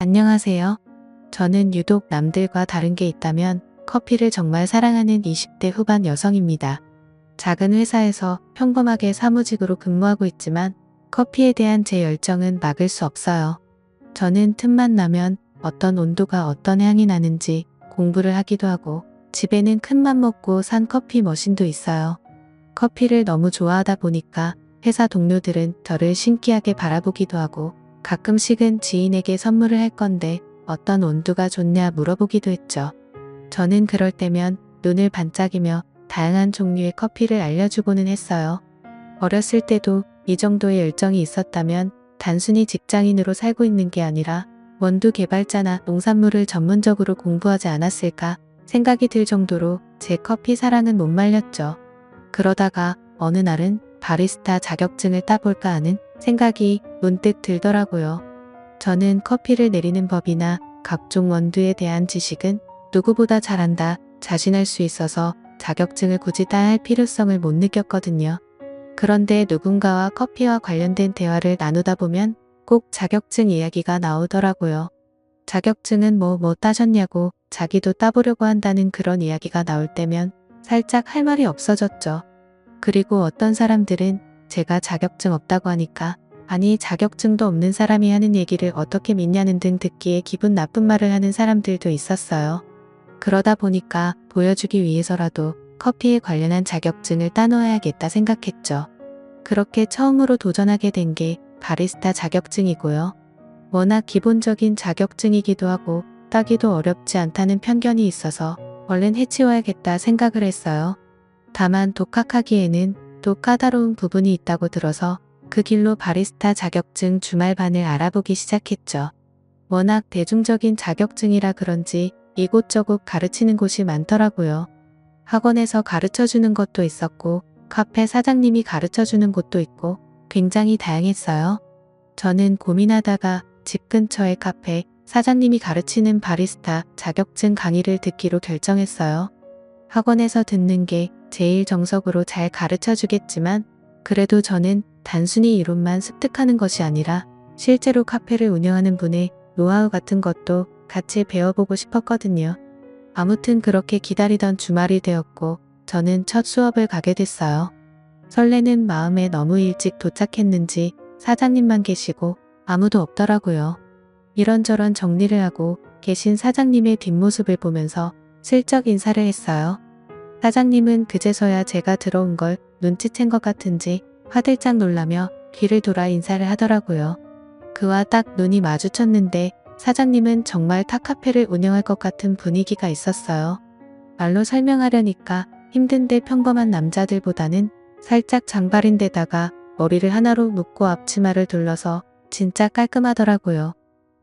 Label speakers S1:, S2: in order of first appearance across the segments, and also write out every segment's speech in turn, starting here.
S1: 안녕하세요. 저는 유독 남들과 다른 게 있다면 커피를 정말 사랑하는 20대 후반 여성입니다. 작은 회사에서 평범하게 사무직으로 근무하고 있지만 커피에 대한 제 열정은 막을 수 없어요. 저는 틈만 나면 어떤 온도가 어떤 향이 나는지 공부를 하기도 하고 집에는 큰맘 먹고 산 커피 머신도 있어요. 커피를 너무 좋아하다 보니까 회사 동료들은 저를 신기하게 바라보기도 하고 가끔씩은 지인에게 선물을 할 건데 어떤 온도가 좋냐 물어보기도 했죠. 저는 그럴 때면 눈을 반짝이며 다양한 종류의 커피를 알려주고는 했어요. 어렸을 때도 이 정도의 열정이 있었다면 단순히 직장인으로 살고 있는 게 아니라 원두 개발자나 농산물을 전문적으로 공부하지 않았을까 생각이 들 정도로 제 커피 사랑은 못 말렸죠. 그러다가 어느 날은 바리스타 자격증을 따볼까 하는 생각이 문득 들더라고요. 저는 커피를 내리는 법이나 각종 원두에 대한 지식은 누구보다 잘한다, 자신할 수 있어서 자격증을 굳이 따야 할 필요성을 못 느꼈거든요. 그런데 누군가와 커피와 관련된 대화를 나누다 보면 꼭 자격증 이야기가 나오더라고요. 자격증은 뭐 따셨냐고 자기도 따보려고 한다는 그런 이야기가 나올 때면 살짝 할 말이 없어졌죠. 그리고 어떤 사람들은 제가 자격증 없다고 하니까 아니 자격증도 없는 사람이 하는 얘기를 어떻게 믿냐는 등 듣기에 기분 나쁜 말을 하는 사람들도 있었어요. 그러다 보니까 보여주기 위해서라도 커피에 관련한 자격증을 따놓아야겠다 생각했죠. 그렇게 처음으로 도전하게 된 게 바리스타 자격증이고요. 워낙 기본적인 자격증이기도 하고 따기도 어렵지 않다는 편견이 있어서 얼른 해치워야겠다 생각을 했어요. 다만 독학하기에는 또 까다로운 부분이 있다고 들어서 그 길로 바리스타 자격증 주말반을 알아보기 시작했죠. 워낙 대중적인 자격증이라 그런지 이곳저곳 가르치는 곳이 많더라고요. 학원에서 가르쳐주는 것도 있었고 카페 사장님이 가르쳐주는 곳도 있고 굉장히 다양했어요. 저는 고민하다가 집 근처의 카페 사장님이 가르치는 바리스타 자격증 강의를 듣기로 결정했어요. 학원에서 듣는 게 제일 정석으로 잘 가르쳐주겠지만 그래도 저는 단순히 이론만 습득하는 것이 아니라 실제로 카페를 운영하는 분의 노하우 같은 것도 같이 배워보고 싶었거든요. 아무튼 그렇게 기다리던 주말이 되었고 저는 첫 수업을 가게 됐어요. 설레는 마음에 너무 일찍 도착했는지 사장님만 계시고 아무도 없더라고요. 이런저런 정리를 하고 계신 사장님의 뒷모습을 보면서 슬쩍 인사를 했어요. 사장님은 그제서야 제가 들어온 걸 눈치챈 것 같은지 화들짝 놀라며 귀를 돌아 인사를 하더라고요. 그와 딱 눈이 마주쳤는데 사장님은 정말 탁카페를 운영할 것 같은 분위기가 있었어요. 말로 설명하려니까 힘든데 평범한 남자들보다는 살짝 장발인데다가 머리를 하나로 묶고 앞치마를 둘러서 진짜 깔끔하더라고요.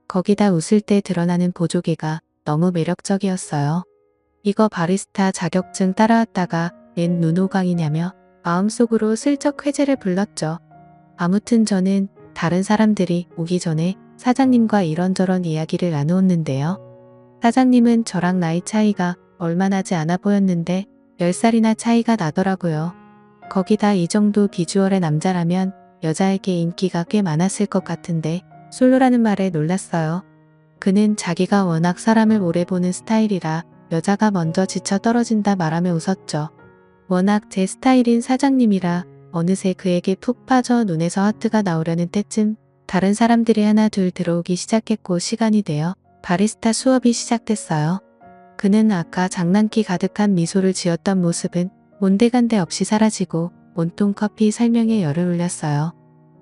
S1: 거기다 웃을 때 드러나는 보조개가 너무 매력적이었어요. 이거 바리스타 자격증 따라왔다가 웬 눈호강이냐며 마음속으로 슬쩍 회제를 불렀죠. 아무튼 저는 다른 사람들이 오기 전에 사장님과 이런저런 이야기를 나누었는데요. 사장님은 저랑 나이 차이가 얼마 나지 않아 보였는데 10살이나 차이가 나더라고요. 거기다 이 정도 비주얼의 남자라면 여자에게 인기가 꽤 많았을 것 같은데 솔로라는 말에 놀랐어요. 그는 자기가 워낙 사람을 오래 보는 스타일이라 여자가 먼저 지쳐 떨어진다 말하며 웃었죠. 워낙 제 스타일인 사장님이라 어느새 그에게 푹 빠져 눈에서 하트가 나오려는 때쯤 다른 사람들이 하나 둘 들어오기 시작했고 시간이 되어 바리스타 수업이 시작됐어요. 그는 아까 장난기 가득한 미소를 지었던 모습은 온데간데 없이 사라지고 온통 커피 설명에 열을 올렸어요.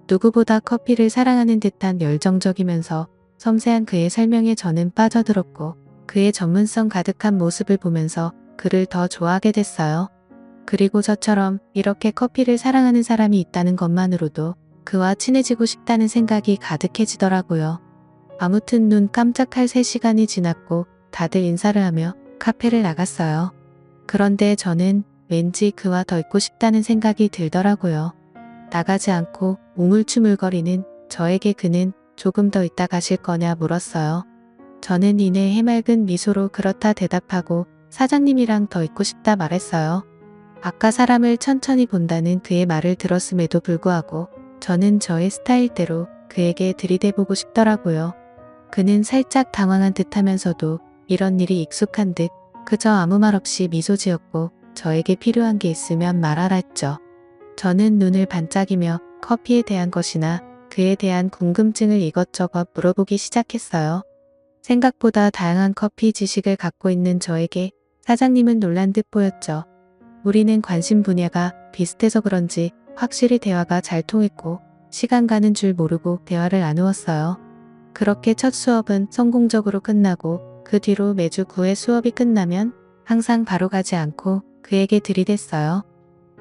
S1: 누구보다 커피를 사랑하는 듯한 열정적이면서 섬세한 그의 설명에 저는 빠져들었고 그의 전문성 가득한 모습을 보면서 그를 더 좋아하게 됐어요. 그리고 저처럼 이렇게 커피를 사랑하는 사람이 있다는 것만으로도 그와 친해지고 싶다는 생각이 가득해지더라고요. 아무튼 눈 깜짝할 3시간이 지났고 다들 인사를 하며 카페를 나갔어요. 그런데 저는 왠지 그와 더 있고 싶다는 생각이 들더라고요. 나가지 않고 우물쭈물거리는 저에게 그는 조금 더 있다 가실 거냐 물었어요. 저는 이내 해맑은 미소로 그렇다 대답하고 사장님이랑 더 있고 싶다 말했어요. 아까 사람을 천천히 본다는 그의 말을 들었음에도 불구하고 저는 저의 스타일대로 그에게 들이대보고 싶더라고요. 그는 살짝 당황한 듯 하면서도 이런 일이 익숙한 듯 그저 아무 말 없이 미소 지었고 저에게 필요한 게 있으면 말하라 했죠. 저는 눈을 반짝이며 커피에 대한 것이나 그에 대한 궁금증을 이것저것 물어보기 시작했어요. 생각보다 다양한 커피 지식을 갖고 있는 저에게 사장님은 놀란 듯 보였죠. 우리는 관심 분야가 비슷해서 그런지 확실히 대화가 잘 통했고 시간 가는 줄 모르고 대화를 나누었어요. 그렇게 첫 수업은 성공적으로 끝나고 그 뒤로 매주 9회 수업이 끝나면 항상 바로 가지 않고 그에게 들이댔어요.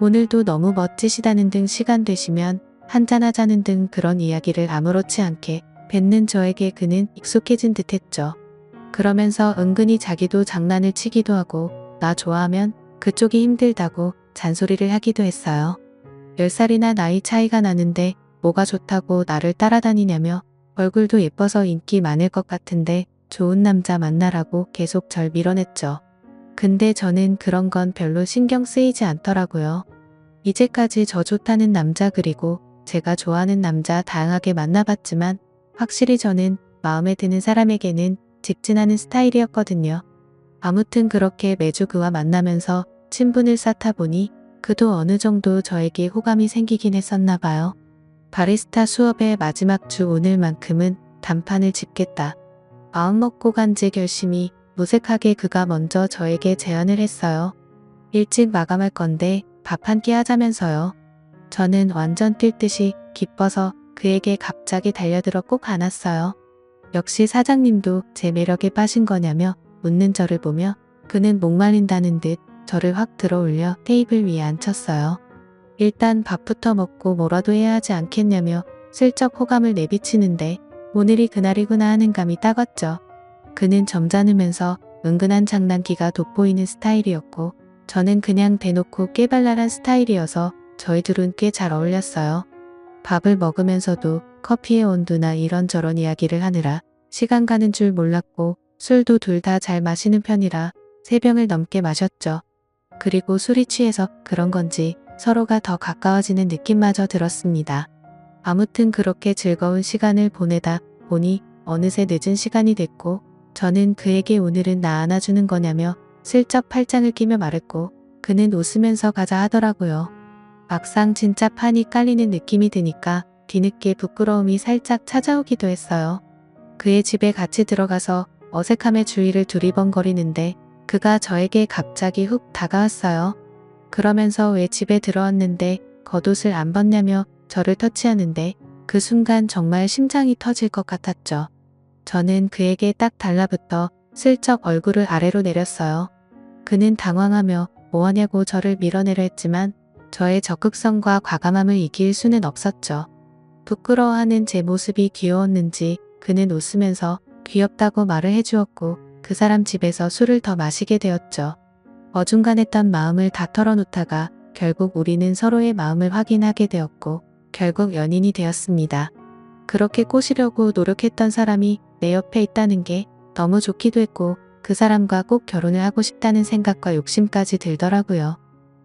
S1: 오늘도 너무 멋지시다는 등 시간 되시면 한잔하자는 등 그런 이야기를 아무렇지 않게 뱉는 저에게 그는 익숙해진 듯 했죠. 그러면서 은근히 자기도 장난을 치기도 하고 나 좋아하면 그쪽이 힘들다고 잔소리를 하기도 했어요. 10살이나 나이 차이가 나는데 뭐가 좋다고 나를 따라다니냐며 얼굴도 예뻐서 인기 많을 것 같은데 좋은 남자 만나라고 계속 절 밀어냈죠. 근데 저는 그런 건 별로 신경 쓰이지 않더라고요. 이제까지 저 좋다는 남자 그리고 제가 좋아하는 남자 다양하게 만나봤지만 확실히 저는 마음에 드는 사람에게는 직진하는 스타일이었거든요. 아무튼 그렇게 매주 그와 만나면서 친분을 쌓다 보니 그도 어느 정도 저에게 호감이 생기긴 했었나 봐요. 바리스타 수업의 마지막 주 오늘만큼은 단판을 짚겠다. 마음먹고 간지 결심이 무색하게 그가 먼저 저에게 제안을 했어요. 일찍 마감할 건데 밥 한 끼 하자면서요. 저는 완전 뛸 듯이 기뻐서 그에게 갑자기 달려들어 꼭 안았어요. 역시 사장님도 제 매력에 빠진 거냐며 웃는 저를 보며 그는 목말린다는 듯 저를 확 들어올려 테이블 위에 앉혔어요. 일단 밥부터 먹고 뭐라도 해야 하지 않겠냐며 슬쩍 호감을 내비치는데 오늘이 그날이구나 하는 감이 딱 왔죠. 그는 점잖으면서 은근한 장난기가 돋보이는 스타일이었고 저는 그냥 대놓고 깨발랄한 스타일이어서 저희 둘은 꽤 잘 어울렸어요. 밥을 먹으면서도 커피의 온도나 이런저런 이야기를 하느라 시간 가는 줄 몰랐고 술도 둘 다 잘 마시는 편이라 3병을 넘게 마셨죠. 그리고 술이 취해서 그런 건지 서로가 더 가까워지는 느낌마저 들었습니다. 아무튼 그렇게 즐거운 시간을 보내다 보니 어느새 늦은 시간이 됐고 저는 그에게 오늘은 나 안아주는 거냐며 슬쩍 팔짱을 끼며 말했고 그는 웃으면서 가자 하더라고요. 막상 진짜 판이 깔리는 느낌이 드니까 뒤늦게 부끄러움이 살짝 찾아오기도 했어요. 그의 집에 같이 들어가서 어색함에 주위를 두리번거리는데 그가 저에게 갑자기 훅 다가왔어요. 그러면서 왜 집에 들어왔는데 겉옷을 안 벗냐며 저를 터치하는데 그 순간 정말 심장이 터질 것 같았죠. 저는 그에게 딱 달라붙어 슬쩍 얼굴을 아래로 내렸어요. 그는 당황하며 뭐하냐고 저를 밀어내려 했지만 저의 적극성과 과감함을 이길 수는 없었죠. 부끄러워하는 제 모습이 귀여웠는지 그는 웃으면서 귀엽다고 말을 해주었고 그 사람 집에서 술을 더 마시게 되었죠. 어중간했던 마음을 다 털어놓다가 결국 우리는 서로의 마음을 확인하게 되었고 결국 연인이 되었습니다. 그렇게 꼬시려고 노력했던 사람이 내 옆에 있다는 게 너무 좋기도 했고 그 사람과 꼭 결혼을 하고 싶다는 생각과 욕심까지 들더라고요.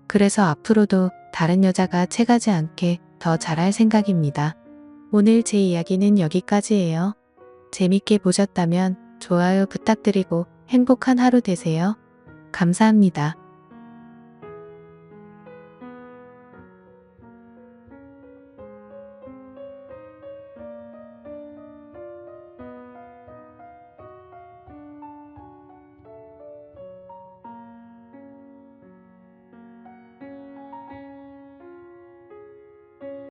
S1: 그래서 앞으로도 다른 여자가 채가지 않게 더 잘할 생각입니다. 오늘 제 이야기는 여기까지예요. 재밌게 보셨다면 좋아요 부탁드리고 행복한 하루 되세요. 감사합니다.